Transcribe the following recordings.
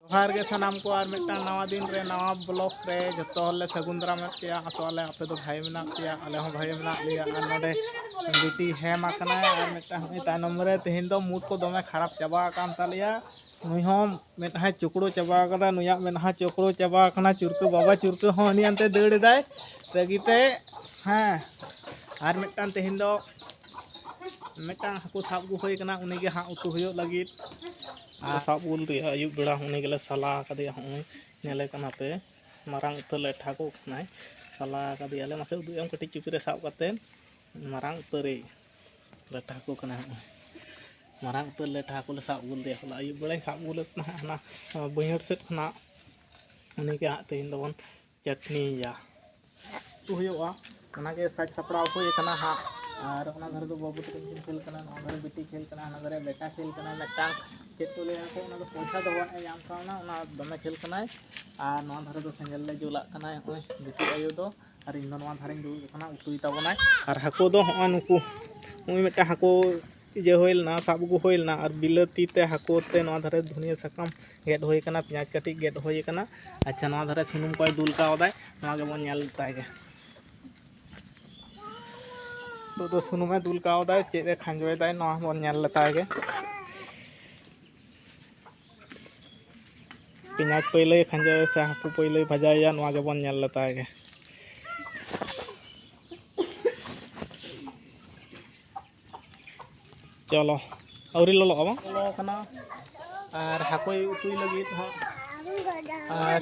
जोहार के सानाम को और मिट्टान नवा दिन रे नवा ब्लॉक रे जतो हले सगुन दाराम पेया आसोले आपे दो भाई मेना पेया आले हो भाई मेना लिया और नोडे बिटी हेम आकना और मिट्टान हई तायनम रे तेहिन दो मूड को दमे खराब चाबा आकान तालिया नुई होम मेनहा चुकड़ो चाबा कदा नुया मेनहा चुकड़ो चाबा आकना चुरकु बाबा चुरकु हो नि अंते दौड़ दाय रगिते हाँ और मिट्टान तेहिन दो मिट्टान हाकु साब गु होई कना उनी के हां उतु हुयो लगित साब उल रे आयुब बेड़ा उनी गेले सला कदिया हई नेले कना पे मारांग उतर लेठा को खनाय सला कदिया ले मासे उदु एम कटि चुपी रे साब कते मारांग उतरे लेठा को कना मारांग उतर लेठा को ले साब उल दे हला आयुब बेड़ा साब उल ना बहिर सेट खना उनी के हां तेहिन दबन चटनी या तु हुयोआ ओना के साज सपड़ा होय कना हा और ओना घर दो बाबू तक खेल कना ओना घर बेटी खेल कना ओना घर बेटा खेल कना मिट्टान चेत को ले को ओना दो पैसा दो याम काना ओना दमे खेल कना और नवा घर दो सेंगल ले जुला कना ओय बेटी आयो दो और इन नवा धारिन दु कना उतुई ताबनाय और हाको दो हो नुकु उई मिट्टा हाको जे होइल ना साबगु होइल ना और बिलाती ते हाको ते नवा धारे धनिया सकम गेड होय कना प्याज कटी गेड होय कना अच्छा नवा धारे सुनुम कोय दुल कावदाय नवा के बन नेल तागे तो सुनुमे दुल कावदाय चेरे खांजोय दाय नवा बन नेल लेतागे पिनाज पहिले खांजोय से हाकु पहिले भजाया नवा के बन नेल लेतागे चलो औरी ललो अब ललो कना और हाकोय उतुई लगित ह और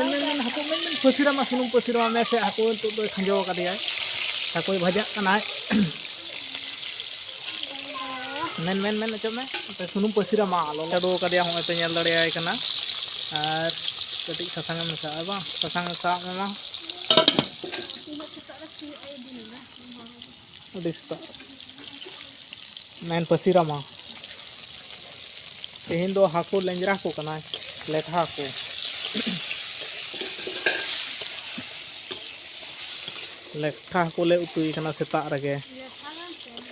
मेन हाको मेन पसिरा मा सुनुम पसिरा में से हाको तो खांजो कदिया हाकोय भजा कना मेन चमे सुनुम पसिरा मा ललो दो कदिया हो ते नेल दड़ियाय कना और कटि ससांग मेसा बा ससांग सा मा डिस्टा मेन पसिरा मा तेहिन दो हाको लेंजरा को कना लेठा को लेठा को ले उतुई कना सेता रगे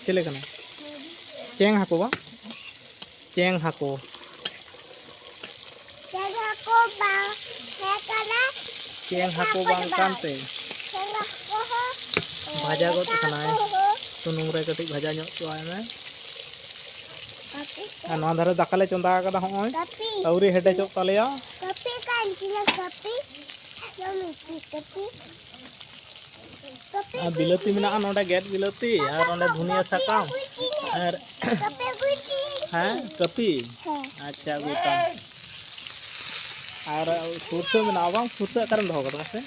चले कना चेंग हाको बा चेंग हाको बा हे कना चेंग हाको बांग कानते भाजा गो कना सुनुम रे कटि भाजा ᱧᱚᱜ चोआय में और नवा धारे दाका ले चंदा कदा होय औरी हेडे चोक तालेया कपी कान किला कपी कपी बिलाती मेना नोडे गेट बिलाती और ओंडे धनिया साकाम और कपी गुटी हां कपी अच्छा गुटा और सुरसा मेना बा सुरसा करन दो कदा से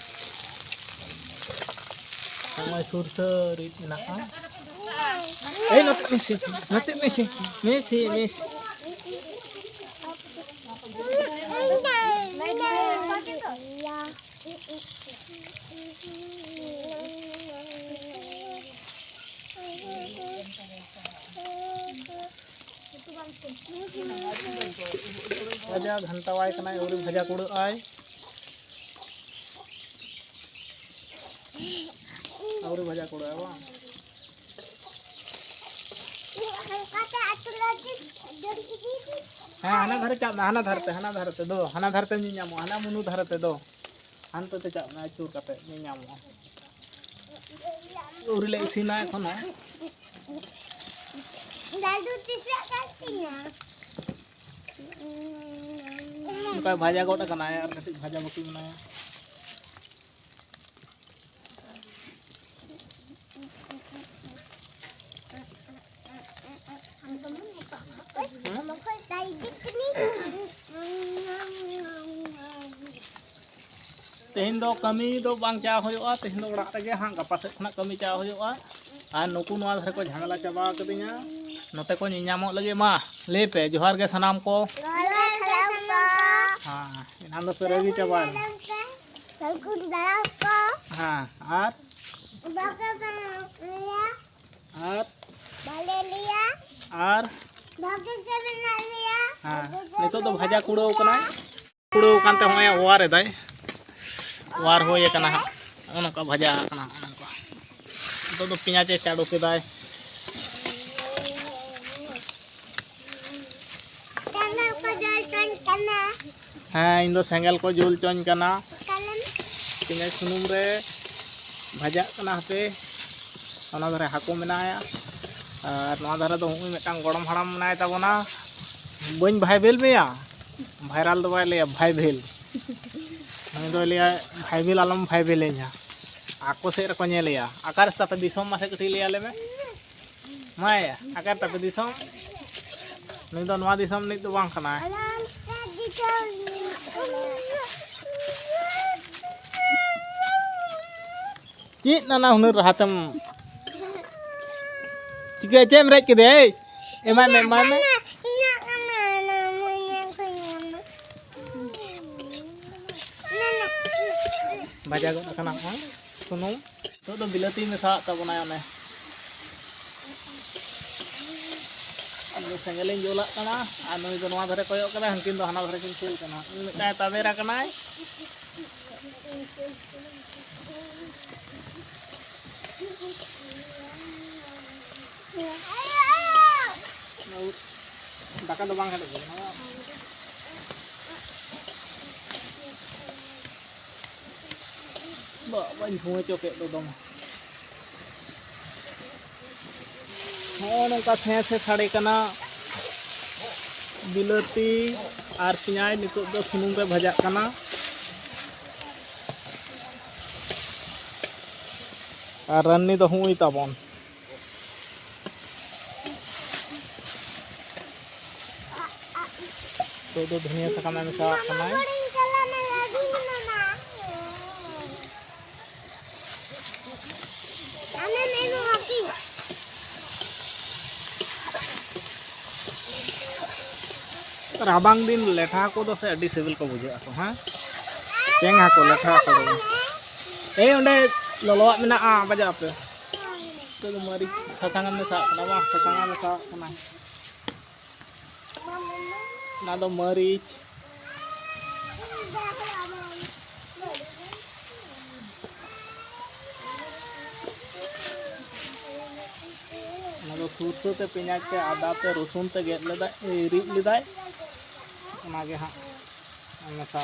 समय सुरसा रीत मेना का ए नते मेसी भजा घंटा वाय कना और भजा कुड़ आय और भजा कुड़ आय बा हाँ हाना धारे चाप हाना धरते दो हाना धरते नि नामो हाना मुनु धरते दो हानते ते चाप ना चूर कते नि नामो उरी ले इसिना एखोनो दादू तिसरा काटिना उनका भाजा गोटा कना यार कति भाजा बकी बनाया तेहिन दो कमी दो बांग चा होयोआ तेहिन दो ओड़ा रेगे हां गपा से खना कमी चा होयोआ और नुकु नवा धरे को झगला चाबा कदिया नोते को नियामो लगे मा ले पे जोहार के सनाम को हां इनाम दो पेरेगी चाबा सलकुन दाया को हां और बाका लिया और बाले लिया और बाके के बना लिया हां नितो तो भाजा कुड़ो कना कुड़ो कानते होया वारे दाय वार होय कना ओनका भाजा कना ओनका तो पियाज चाडो के दाय चैनल को हाँ इन दो सेंगल को जुल चोन कना पिंजय सुनुम रे भाजा कना हते ओना धरे हाको मेनाया और नोआ धरे दो हुई मिटांग गड़म हड़ाम मेनाय ताबोना बन भाई भेल मेया भाइराल दो बाय ले भाई भेल नई दो ले भाई भेल आलम भाई भेले냐 आको से रको नेलेया आकार तापे दिसम मासे कथि ले आले में माय आकार तापे दिसम नई दो नोआ दिसम नि तो बांग कना ची नाना हुनर हातम चिके चेम रेज के दे एमाय में भाजा गो कना सुनुम तो बिलाती में सा तबना ने सेंगल जोला कना और नई दो नोआ धरे कोयो कना हंकिन दो हाना धरे किन खेल कना मिटाय ताबेरा कनाय दाका दो बांग हेडे बाñ phun cho kệ đồ đồng नौका थे से साड़े कना बिलाती और पिंजाय नितो दो सुनुम पे भजा कना और रन्नी तो हुई ताबन तो धनिया साकाम मेसा कना राबांग दिन लेठा को दो से अडी सिविल को बुझे को हां चेंग को लेठा को दो ए ओंडे ललोआ मेना आ बजा पे तो मारी साकांग में सा ना बा साकांग में सा कना ना दो मरीच ना दो सूरसो ते पिंजाज ते आदा ते रसुन ते गेट लेदा रिद लेदाय ओनागे हां मेसा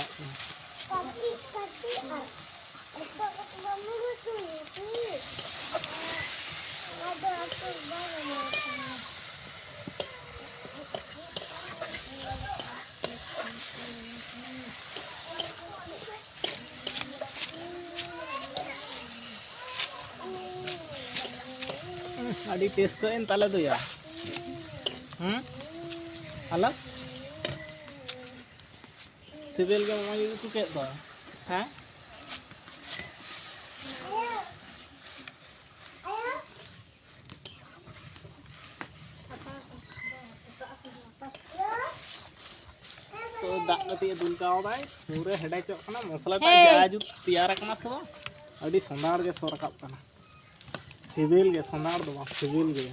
अड़ी टेस्ट इन ताले दो या अलग सिविल के ममा यू के दो हैं तो दाती दुल का बाय पूरे हेडा चो कना मसला ता जाजु तैयार कना तो अड़ी संदार के सो रकाब कना सिविल के संदार दो सिविल के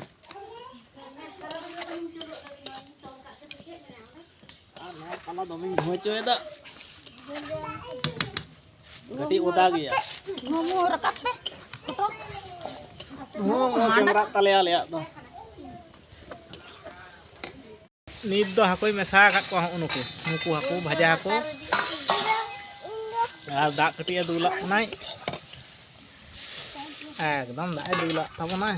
कना दमिन घोचोएदा गटी ओदा गया मोमो रकाब पे फोटो कैमरा तले आले दो नित दो हाकोय मेसा का को उनको मुकु हाको भाजा हाको और दा कटिया दुला नाय एकदम दा दुला तब नाय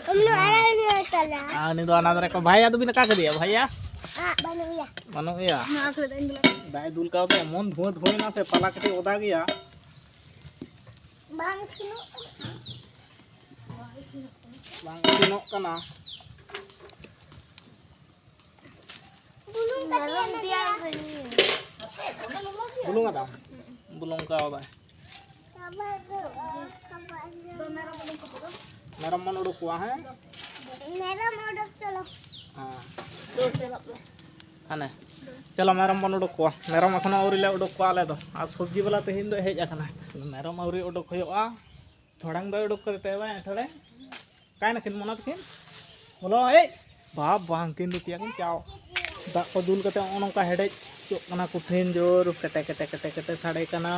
हमनो आरा चला आनी दो अनादरे को भाईया तो बिना का दिया भैया बनुया दा दुल का पे मन धुआ धुई ना से पला कटी ओदा गया बांग सिनो कना bulung ada bulung kau apa merah mana udah kuah है merah mau udah चलो हाँ हाँ चलो merah mana udah kuah merah macam और ले उड़ा कुआ ले दो आज सब्जी वाला तो हिंदू है जाकर ना merah mau उड़ा कुआ आ थोड़ा ंग उड़ा कर देते हैं थोड़े काय ना किन मना किन बोलो ए बाप बांग किन दुतिया किन क्या दा को दुल कते ओनका हेडेज चोकना कुफिन जोर कटे कटे कटे कटे साड़े कना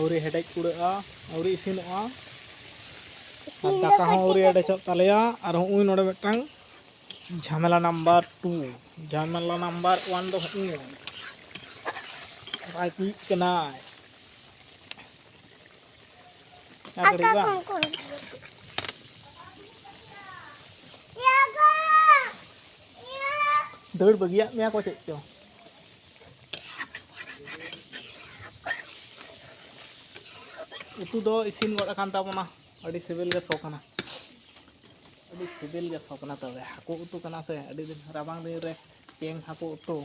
औरी हेडेज कुड़ा औरी इसिनोआ दाका हो औरी हेडेज तालेया और हुई नोडे मिटांग झमेला नंबर 2 झमेला नंबर 1 दो बाकी कना क्या करेगा दौड़ बगिया मैं को चेक चो उतु दो इसिन गड अकान ताबोना अड़ी सिबिल गे सोकना अड़ी सिबिल गे सोकना तबे हाको उतु कना से अड़ी दिन राबांग दिन रे केंग हाको उतु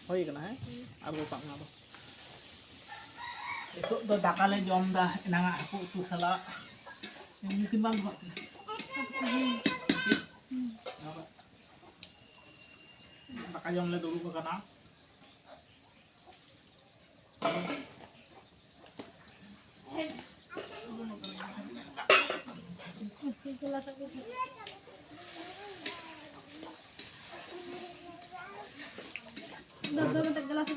होई कना है आर गो पांगा दो itu do dakale jom dah nang aku tu salah mungkin bang kok daka jom le dulu ke kana Gelas gelas